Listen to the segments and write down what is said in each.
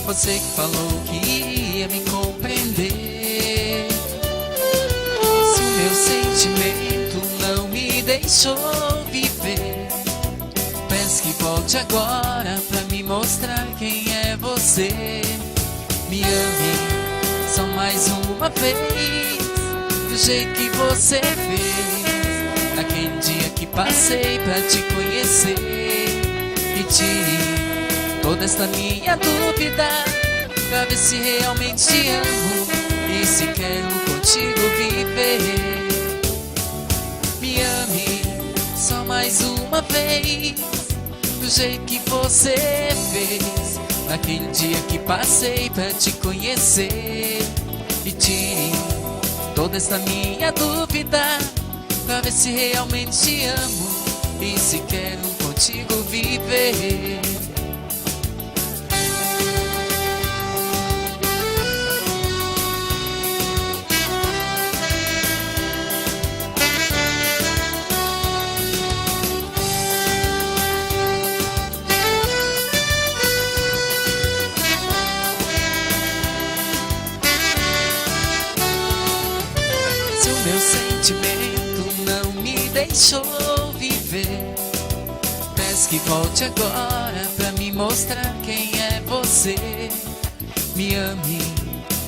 Você que falou que ia me compreender. Se o meu sentimento não me deixou viver, peço que volte agora pra me mostrar quem é você. Me ame só mais uma vez, do jeito que você fez naquele dia que passei pra te conhecer. E tire toda esta minha dúvida, pra ver se realmente te amo e se quero contigo viver. Me ame só mais uma vez, do jeito que você fez naquele dia que passei pra te conhecer. E tire toda esta minha dúvida, pra ver se realmente te amo e se quero contigo viver. Se o meu sentimento não me deixou viver, peço que volte agora pra me mostrar quem é você. Me ame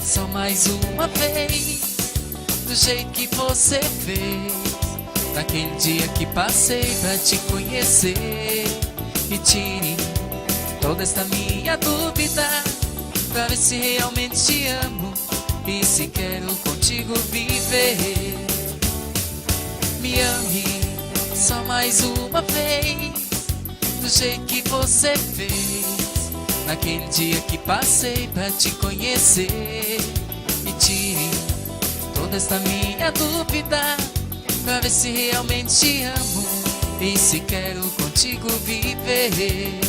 só mais uma vez, do jeito que você fez naquele dia que passei pra te conhecer. E tire toda esta minha dúvida, pra ver se realmente te amo e se quero contigo viver. Me ame só mais uma vez, do jeito que você fez naquele dia que passei pra te conhecer. E tire toda esta minha dúvida, pra ver se realmente te amo e se quero contigo viver.